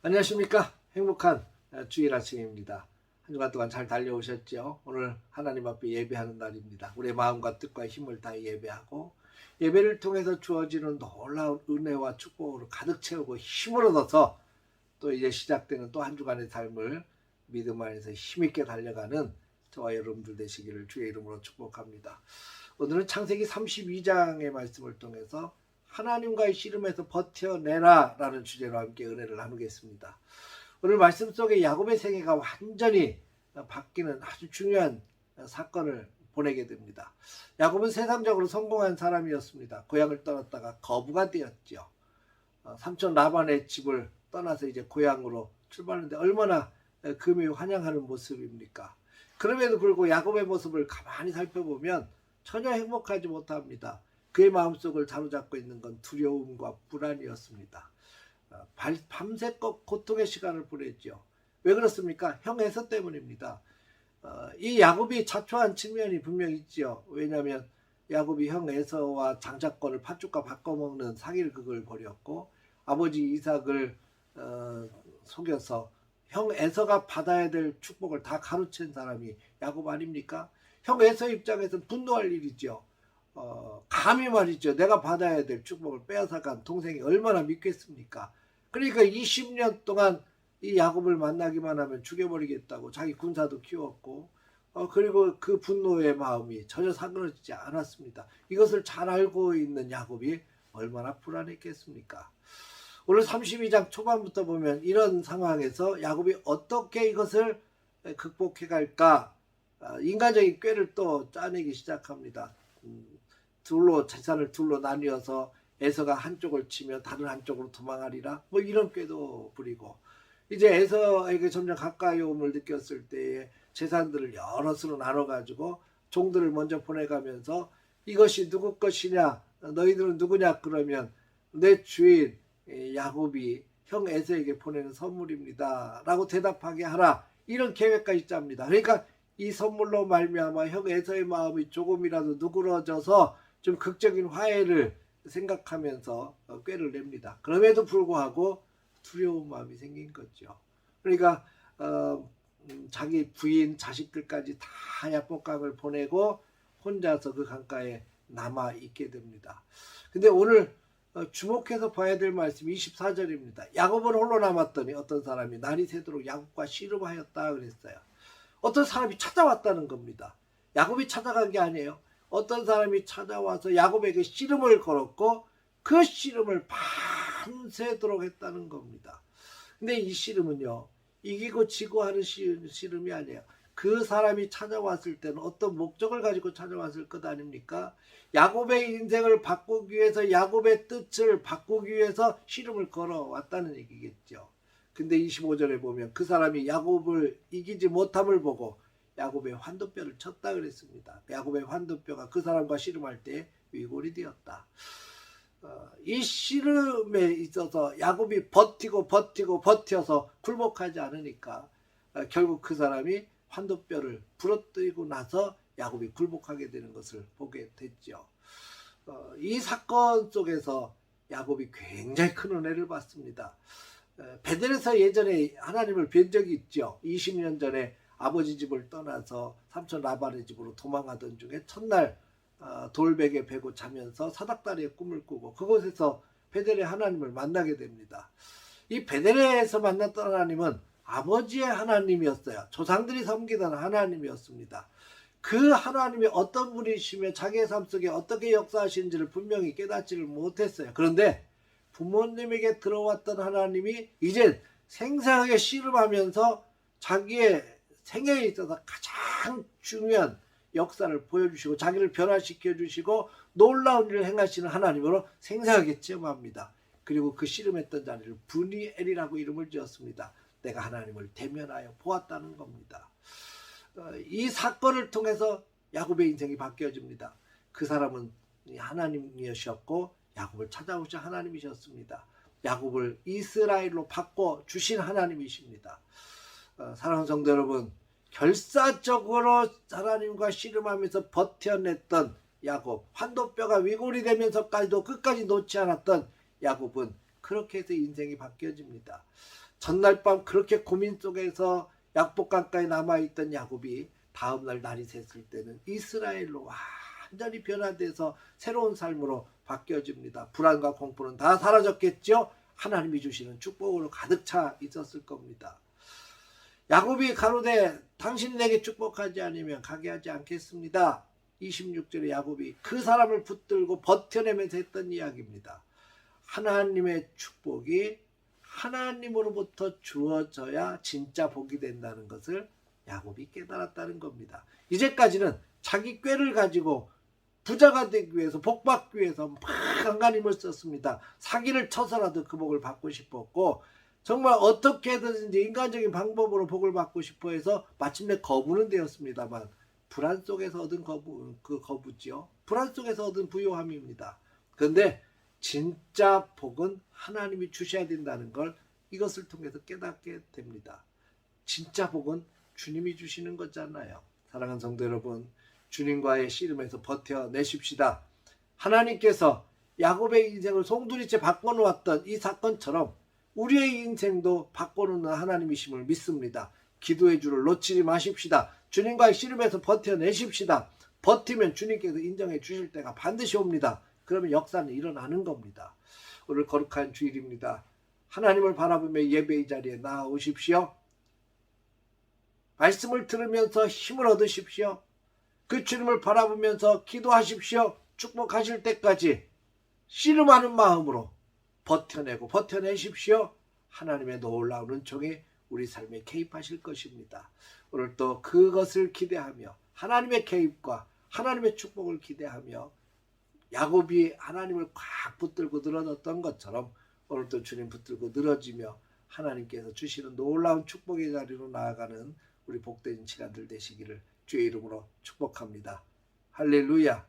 안녕하십니까. 행복한 주일 아침입니다. 한 주간 동안 잘 달려오셨죠? 오늘 하나님 앞에 예배하는 날입니다. 우리의 마음과 뜻과 힘을 다해 예배하고 예배를 통해서 주어지는 놀라운 은혜와 축복으로 가득 채우고 힘을 얻어서 또 이제 시작되는 또 한 주간의 삶을 믿음 안에서 힘있게 달려가는 저와 여러분들 되시기를 주의 이름으로 축복합니다. 오늘은 창세기 32장의 말씀을 통해서 하나님과의 씨름에서 버텨내라 라는 주제로 함께 은혜를 나누겠습니다. 오늘 말씀 속에 야곱의 생애가 완전히 바뀌는 아주 중요한 사건을 보내게 됩니다. 야곱은 세상적으로 성공한 사람이었습니다. 고향을 떠났다가 거부가 되었죠. 삼촌 라반의 집을 떠나서 이제 고향으로 출발하는데 얼마나 금이 환영하는 모습입니까? 그럼에도 불구하고 야곱의 모습을 가만히 살펴보면 전혀 행복하지 못합니다. 그의 마음속을 사로잡고 있는 건 두려움과 불안이었습니다. 밤새껏 고통의 시간을 보냈죠. 왜 그렇습니까? 형 에서 때문입니다. 이 야곱이 자초한 측면이 분명히 있죠. 왜냐하면 야곱이 형 에서와 장자권을 팥죽과 바꿔먹는 사기극을 벌였고 아버지 이삭을 속여서 형 에서가 받아야 될 축복을 다 가로챈 사람이 야곱 아닙니까? 형 에서 입장에서는 분노할 일이죠. 감히 말이죠. 내가 받아야 될 축복을 빼앗아간 동생이 얼마나 믿겠습니까? 그러니까 20년 동안 이 야곱을 만나기만 하면 죽여버리겠다고 자기 군사도 키웠고 그리고 그 분노의 마음이 전혀 사그러지지 않았습니다. 이것을 잘 알고 있는 야곱이 얼마나 불안했겠습니까? 오늘 32장 초반부터 보면 이런 상황에서 야곱이 어떻게 이것을 극복해 갈까 인간적인 꾀를 또 짜내기 시작합니다. 재산을 둘로 나뉘어서 에서가 한쪽을 치며 다른 한쪽으로 도망하리라 뭐 이런 꾀도 부리고 이제 에서에게 점점 가까이 옴을 느꼈을 때에 재산들을 여럿으로 나눠 가지고 종들을 먼저 보내가면서 이것이 누구 것이냐 너희들은 누구냐 그러면 내 주인 야곱이 형 에서에게 보내는 선물입니다 라고 대답하게 하라 이런 계획까지 짭니다. 그러니까 이 선물로 말미암아 형 에서의 마음이 조금이라도 누그러져서 좀 극적인 화해를 생각하면서 꾀를 냅니다. 그럼에도 불구하고 두려운 마음이 생긴 거죠. 그러니까 자기 부인 자식들까지 다 야복강을 보내고 혼자서 그 강가에 남아 있게 됩니다. 근데 오늘 주목해서 봐야 될 말씀 24절입니다. 야곱은 홀로 남았더니 어떤 사람이 날이 새도록 야곱과 씨름하였다 그랬어요. 어떤 사람이 찾아왔다는 겁니다. 야곱이 찾아간 게 아니에요. 어떤 사람이 찾아와서 야곱에게 씨름을 걸었고 그 씨름을 밤새도록 했다는 겁니다. 근데 이 씨름은요. 이기고 지고 하는 씨름이 아니에요. 그 사람이 찾아왔을 때는 어떤 목적을 가지고 찾아왔을 것 아닙니까? 야곱의 인생을 바꾸기 위해서 야곱의 뜻을 바꾸기 위해서 씨름을 걸어왔다는 얘기겠죠. 근데 25절에 보면 그 사람이 야곱을 이기지 못함을 보고 야곱의 환도뼈를 쳤다 그랬습니다. 야곱의 환도뼈가 그 사람과 씨름할 때 위골이 되었다. 이 씨름에 있어서 야곱이 버텨서 굴복하지 않으니까 결국 그 사람이 환도뼈를 부러뜨리고 나서 야곱이 굴복하게 되는 것을 보게 됐죠. 이 사건 속에서 야곱이 굉장히 큰 은혜를 받습니다. 베델에서 예전에 하나님을 뵌 적이 있죠. 20년 전에 아버지 집을 떠나서 삼촌 라반의 집으로 도망하던 중에 첫날 돌베개 베고 자면서 사닥다리의 꿈을 꾸고 그곳에서 베델의 하나님을 만나게 됩니다. 이 베델에서 만났던 하나님은 아버지의 하나님이었어요. 조상들이 섬기던 하나님이었습니다. 그 하나님이 어떤 분이시며 자기의 삶 속에 어떻게 역사하시는지를 분명히 깨닫지를 못했어요. 그런데 부모님에게 들어왔던 하나님이 이제 생생하게 씨름하면서 자기의 생애에 있어서 가장 중요한 역사를 보여주시고 자기를 변화시켜 주시고 놀라운 일을 행하시는 하나님으로 생생하게 체험합니다. 그리고 그 씨름했던 자리를 브니엘이라고 이름을 지었습니다. 내가 하나님을 대면하여 보았다는 겁니다. 이 사건을 통해서 야곱의 인생이 바뀌어집니다. 그 사람은 하나님이셨고 야곱을 찾아오신 하나님이셨습니다. 야곱을 이스라엘로 바꿔주신 하나님이십니다. 사랑하는 성도 여러분, 결사적으로 하나님과 씨름하면서 버텨냈던 야곱, 환도뼈가 위골이 되면서까지도 끝까지 놓지 않았던 야곱은 그렇게 해서 인생이 바뀌어집니다. 전날 밤 그렇게 고민 속에서 약복강가에 남아있던 야곱이 다음날 날이 샜을 때는 이스라엘로 완전히 변화돼서 새로운 삶으로 바뀌어집니다. 불안과 공포는 다 사라졌겠죠. 하나님이 주시는 축복으로 가득 차 있었을 겁니다. 야곱이 가로되 당신이 내게 축복하지 않으면 가게 하지 않겠습니다. 26절에 야곱이 그 사람을 붙들고 버텨내면서 했던 이야기입니다. 하나님의 축복이 하나님으로부터 주어져야 진짜 복이 된다는 것을 야곱이 깨달았다는 겁니다. 이제까지는 자기 꾀를 가지고 부자가 되기 위해서, 복 받기 위해서 막 안간힘을 썼습니다. 사기를 쳐서라도 그 복을 받고 싶었고, 정말 어떻게 해든지 인간적인 방법으로 복을 받고 싶어 해서 마침내 거부는 되었습니다만, 불안 속에서 얻은 거부지요. 불안 속에서 얻은 부요함입니다. 그런데 진짜 복은 하나님이 주셔야 된다는 걸 이것을 통해서 깨닫게 됩니다. 진짜 복은 주님이 주시는 거잖아요. 사랑하는 성도 여러분, 주님과의 씨름에서 버텨내십시다. 하나님께서 야곱의 인생을 송두리째 바꿔놓았던 이 사건처럼 우리의 인생도 바꿔놓는 하나님이심을 믿습니다. 기도의 줄을 놓치지 마십시다. 주님과의 씨름에서 버텨내십시다. 버티면 주님께서 인정해 주실 때가 반드시 옵니다. 그러면 역사는 일어나는 겁니다. 오늘 거룩한 주일입니다. 하나님을 바라보며 예배의 자리에 나아오십시오. 말씀을 들으면서 힘을 얻으십시오. 그 주님을 바라보면서 기도하십시오. 축복하실 때까지 씨름하는 마음으로 버텨내십시오. 하나님의 놀라운 은총이 우리 삶에 개입하실 것입니다. 오늘 또 그것을 기대하며 하나님의 개입과 하나님의 축복을 기대하며 야곱이 하나님을 꽉 붙들고 늘어졌던 것처럼 오늘도 주님 붙들고 늘어지며 하나님께서 주시는 놀라운 축복의 자리로 나아가는 우리 복된 시간들 되시기를 주의 이름으로 축복합니다. 할렐루야.